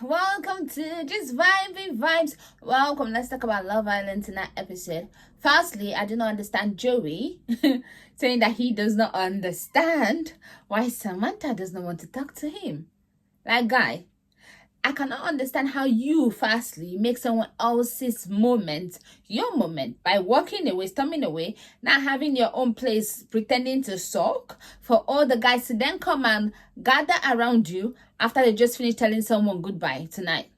Welcome to Just Vibey Vibes. Welcome. Let's talk about Love Island tonight episode. Firstly, I do not understand Joey saying that he does not understand why Samantha does not want to talk to him. Like, guy, I cannot understand how you, firstly, make someone else's moment your moment by walking away, storming away, not having your own place, pretending to sulk, for all the guys to then come and gather around you after they just finished telling someone goodbye tonight.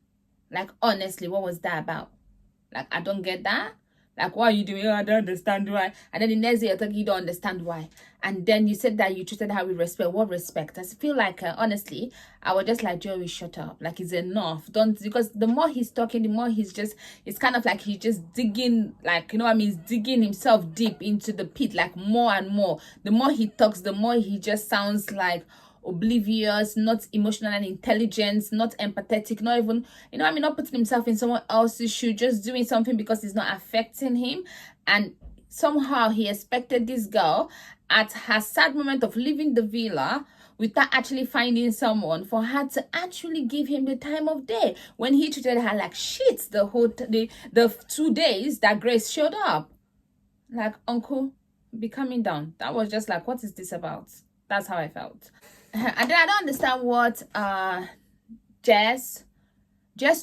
Like, honestly, what was that about? Like, I don't get that. Like, what are you doing? I don't understand why. And then the next day you're talking, you don't understand why. And then you said that you treated her with respect. What respect? I feel like, honestly, I was just like, Joey, shut up. Like, it's enough. Don't, because the more he's talking, the more it's kind of like he's just digging, like, you know what I mean? He's digging himself deep into the pit, like more and more. The more he talks, the more he just sounds like oblivious, not emotional and intelligent, not empathetic, not even, you know, I mean, not putting himself in someone else's shoe, just doing something because it's not affecting him. And somehow he expected this girl at her sad moment of leaving the villa without actually finding someone for her to actually give him the time of day when he treated her like shit the whole the 2 days that Grace showed up. Like, uncle, be coming down. That was just like, what is this about? That's how I felt. And then I don't understand what Jess,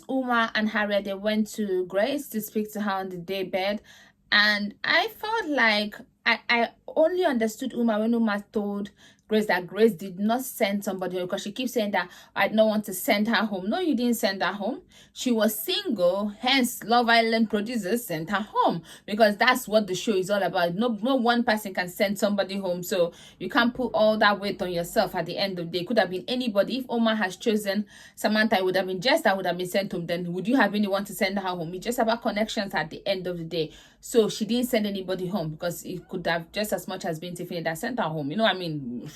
Uma, and Harriet, they went to Grace to speak to her on the daybed. And I felt like I only understood Uma when Uma told Grace that Grace did not send somebody home, because she keeps saying that I don't want to send her home. No, you didn't send her home. She was single, hence Love Island producers sent her home, because that's what the show is all about. No one person can send somebody home, so you can't put all that weight on yourself at the end of the day. It could have been anybody. If Omar has chosen Samantha, it would have been Jess that would have been sent home. Then would you have anyone to send her home? It's just about connections at the end of the day. So she didn't send anybody home, because it could have just as much as been Tiffany that sent her home. You know what I mean?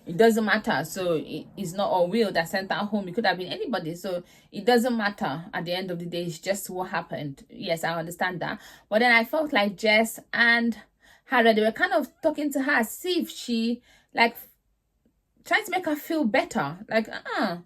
It doesn't matter. So it's not all Will that sent her home. It could have been anybody. So it doesn't matter at the end of the day. It's just what happened. Yes, I understand that. But then I felt like Jess and Harriet, they were kind of talking to her as if she, like, trying to make her feel better. Like, no,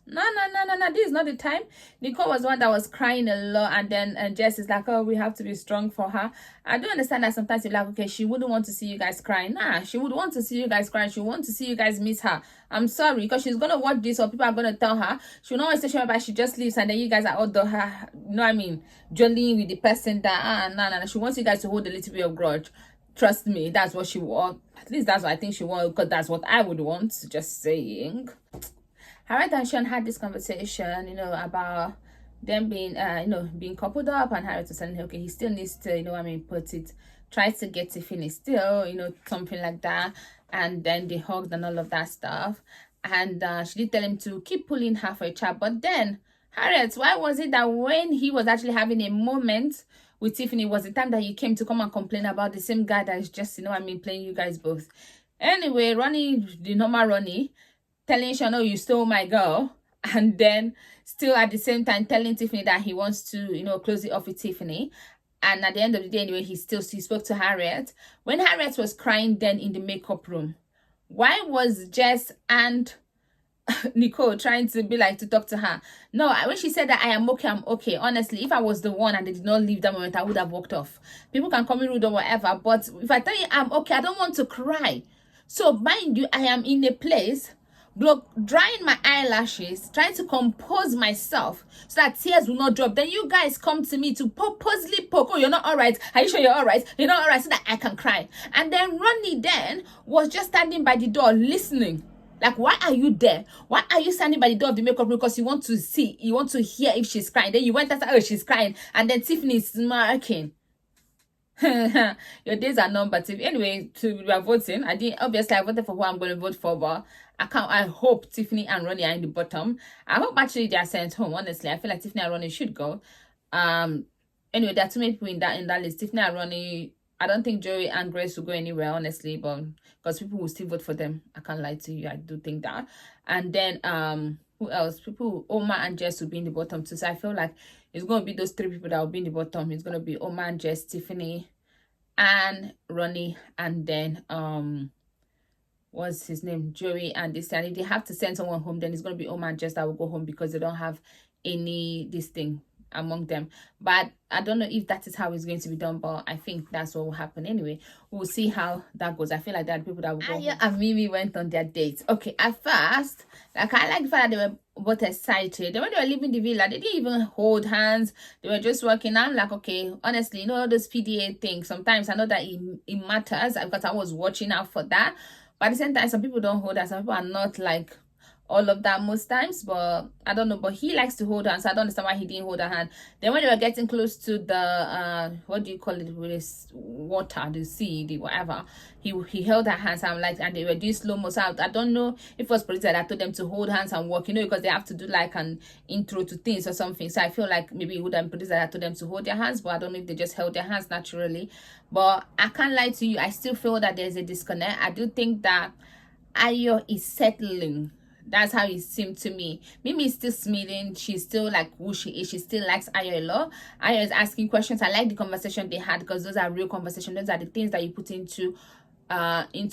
this is not the time. Nicole was the one that was crying a lot, and then Jess is like, oh, we have to be strong for her. I do understand that sometimes you're like, okay, she wouldn't want to see you guys crying. Nah, she would want to see you guys crying. She would want to see you guys miss her. I'm sorry, because she's gonna watch this, or people are gonna tell her. She will not always say about she just leaves, and then you guys are out her, you know what I mean, jollying with the person that no. She wants you guys to hold a little bit of grudge. Trust me, that's what she wants. At least that's what I think she wants, because that's what I would want. Just saying. Harriet and Sean had this conversation, you know, about them being, being coupled up, and Harriet was telling her, okay, he still needs to, you know, I mean, try to get Tiffany still, you know, something like that. And then they hugged and all of that stuff. And she did tell him to keep pulling her for a chat. But then, Harriet, why was it that when he was actually having a moment with Tiffany, was the time that you came to come and complain about the same guy that is just, you know, I mean, playing you guys both? Anyway, Ronnie, the normal Ronnie, telling Sean, oh, you stole my girl, and then still at the same time telling Tiffany that he wants to, you know, close it off with Tiffany. And at the end of the day, anyway, he spoke to Harriet. When Harriet was crying then in the makeup room, why was Jess and Nicole trying to be like to talk to her? No, when she said that I am okay, I'm okay. Honestly, if I was the one and they did not leave that moment, I would have walked off. People can call me rude or whatever, but if I tell you I'm okay, I don't want to cry. So mind you, I am in a place, drying my eyelashes, trying to compose myself so that tears will not drop. Then you guys come to me to purposely poke. Oh, you're not all right. Are you sure you're all right? You're not all right, so that I can cry. And then Ronnie then was just standing by the door listening. Like, why are you there? Why are you standing by the door of the makeup room? Because you want to see, you want to hear if she's crying. Then you went and said, oh, she's crying. And then Tiffany's smirking. Your days are numbered. Anyway, we are voting. I voted for who I'm going to vote for, but I hope Tiffany and Ronnie are in the bottom. I hope actually they are sent home. Honestly, I feel like Tiffany and Ronnie should go. Anyway, there are too many people in that list. Tiffany and Ronnie. I don't think Joey and Grace will go anywhere, honestly, but because people will still vote for them. I can't lie to you. I do think that. And then who else? Omar and Jess will be in the bottom too. So I feel like it's going to be those three people that will be in the bottom. It's going to be Omar and Jess, Tiffany, and Ronnie, and then what's his name, Joey and this. And if they have to send someone home, then it's going to be Omar and Jess that will go home, because they don't have any this thing among them. But I don't know if that is how it's going to be done, but I think that's what will happen anyway. We'll see how that goes. I feel like there are people that will go. Aya and Mimi went on their dates. Okay, at first, like, I like the fact that they were both excited. Then when they were leaving the villa, they didn't even hold hands. They were just walking. I'm like, okay, honestly, you know, all those PDA things, sometimes I know that it matters because I was watching out for that. But at the same time, some people don't hold hands. Some people are not like all of that most times, but I don't know. But he likes to hold hands, so I don't understand why he didn't hold her hand. Then when they were getting close to the what do you call it, with this water, the sea, the whatever, he held her hands. I'm like, and they were doing slow mo. So I don't know if it was producer that told them to hold hands and walk, you know, because they have to do like an intro to things or something. So I feel like maybe it would have been producer that told them to hold their hands, but I don't know if they just held their hands naturally. But I can't lie to you, I still feel that there's a disconnect. I do think that Ayo is settling. That's how it seemed to me. Mimi is still smiling. She's still like who she is. She still likes Ayo a lot. Ayo is asking questions. I like the conversation they had because those are real conversations. Those are the things that you put into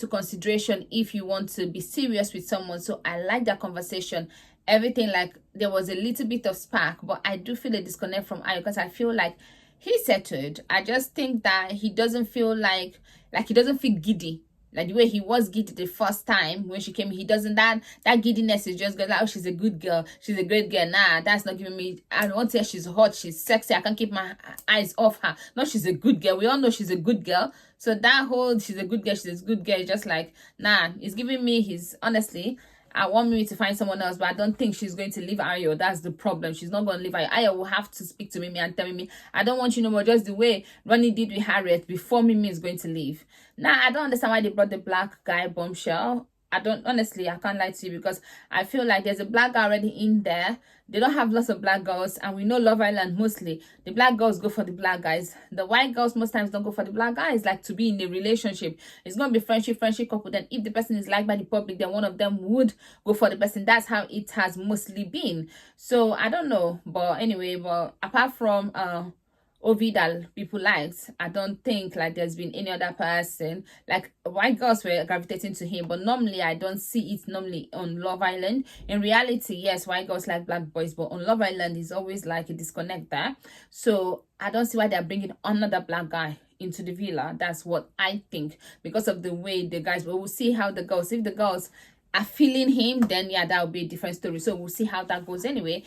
consideration if you want to be serious with someone. So I like that conversation. Everything, like, there was a little bit of spark, but I do feel a disconnect from Ayo because I feel like he's settled. I just think that he doesn't feel like he doesn't feel giddy. Like the way he was giddy the first time when she came, he doesn't. That giddiness is just going like, oh, she's a good girl, she's a great girl. Nah, that's not giving me. I don't say she's hot, she's sexy, I can't keep my eyes off her. No, she's a good girl. We all know she's a good girl. So that whole she's a good girl, she's a good girl, is just like, nah, it's giving me his, honestly, I want me to find someone else, but I don't think she's going to leave Ayo. That's the problem. She's not going to leave Ayo. Ayo will have to speak to Mimi and tell Mimi, I don't want you no more, just the way Ronnie did with Harriet before Mimi is going to leave. Now, I don't understand why they brought the black guy bombshell. I don't, honestly, I can't lie to you because I feel like there's a black guy already in there. They don't have lots of black girls, and we know Love Island mostly. The black girls go for the black guys. The white girls most times don't go for the black guys, like to be in a relationship. It's going to be friendship couple. Then if the person is liked by the public, then one of them would go for the person. That's how it has mostly been. So I don't know. But anyway, but apart from Ovi that people liked, I don't think like there's been any other person. Like, white girls were gravitating to him, but normally I don't see it normally on Love Island. In reality, yes, white girls like black boys, but on Love Island is always like a disconnect there. So I don't see why they're bringing another black guy into the villa. That's what I think, because of the way the guys, but we'll see how the girls, if the girls are feeling him, then yeah, that will be a different story. So we'll see how that goes anyway.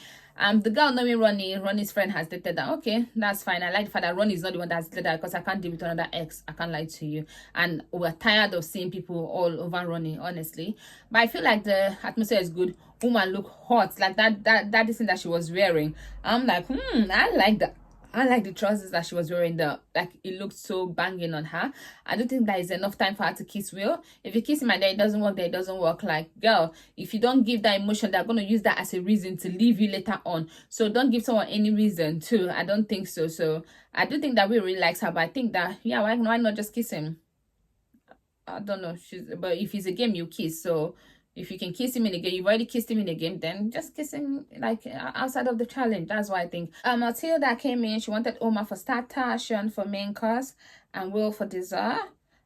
The girl knowing Ronnie's friend has dated that. Okay, that's fine. I like the fact that Ronnie is not the one that's dated that, because I can't deal with another ex. I can't lie to you. And we're tired of seeing people all over Ronnie, honestly. But I feel like the atmosphere is good. Woman look hot. Like that thing that she was wearing. I'm like, I like that. I like the trousers that she was wearing. Like, it looked so banging on her. I don't think that is enough time for her to kiss Will. If you kiss him and then it doesn't work, then it doesn't work. Like, girl, if you don't give that emotion, they're going to use that as a reason to leave you later on. So don't give someone any reason to. I don't think so. So I do think that Will really likes her, but I think that, yeah, why not just kiss him? I don't know. But if it's a game, you kiss. So if you can kiss him in a game, you've already kissed him in a game, then just kiss him like outside of the challenge. That's why I think. Matilda came in. She wanted Omar for starter, Sean for main course, and Will for dessert.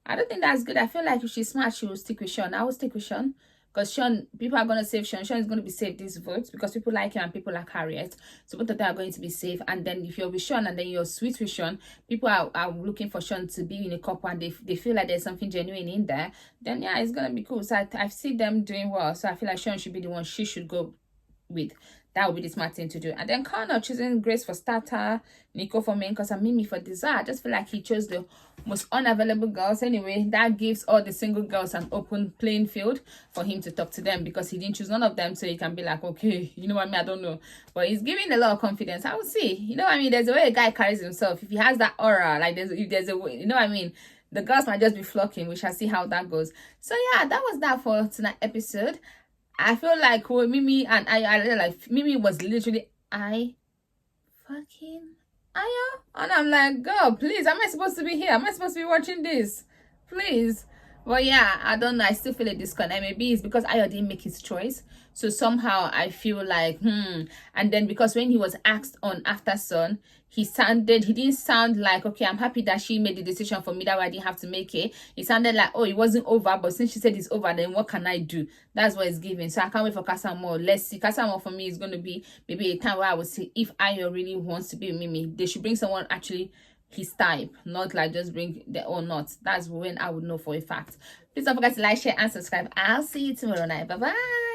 I don't think that's good. I feel like if she's smart, she will stick with Sean. I will stick with Sean. Because Sean, people are going to save Sean. Sean is going to be saved these votes because people like him and people like Harriet. So both of them are going to be safe. And then if you're with Sean and then you're sweet with Sean, people are looking for Sean to be in a couple and they feel like there's something genuine in there. Then yeah, it's going to be cool. So I see them doing well. So I feel like Sean should be the one she should go with. That would be the smart thing to do. And then Connor choosing Grace for starter, Nico for main course, and Mimi for dessert. I just feel like he chose the most unavailable girls. Anyway, that gives all the single girls an open playing field for him to talk to them, because he didn't choose none of them. So he can be like, okay, you know what I mean? I don't know. But he's giving a lot of confidence. I will see. You know what I mean? There's a way a guy carries himself. If he has that aura, like if there's a way, you know what I mean? The girls might just be flocking. We shall see how that goes. So yeah, that was that for tonight's episode. I feel like Mimi and I like Mimi was literally fucking Aya, and I'm like, girl, please, am I supposed to be here? Am I supposed to be watching this? Please. Well, yeah, I don't know. I still feel a disconnect. Maybe it's because Ayo didn't make his choice. So somehow I feel like, And then because when he was asked on After Sun, he didn't sound like, okay, I'm happy that she made the decision for me, that way I didn't have to make it. It sounded like, oh, it wasn't over, but since she said it's over, then what can I do? That's what it's giving. So I can't wait for Kasamo. Let's see. Kasamo for me is going to be maybe a time where I would see if Ayo really wants to be with Mimi. They should bring someone actually his type, not like just bring the or not. That's when I would know for a fact. Please don't forget to like, share, and subscribe. I'll see you tomorrow night. Bye bye.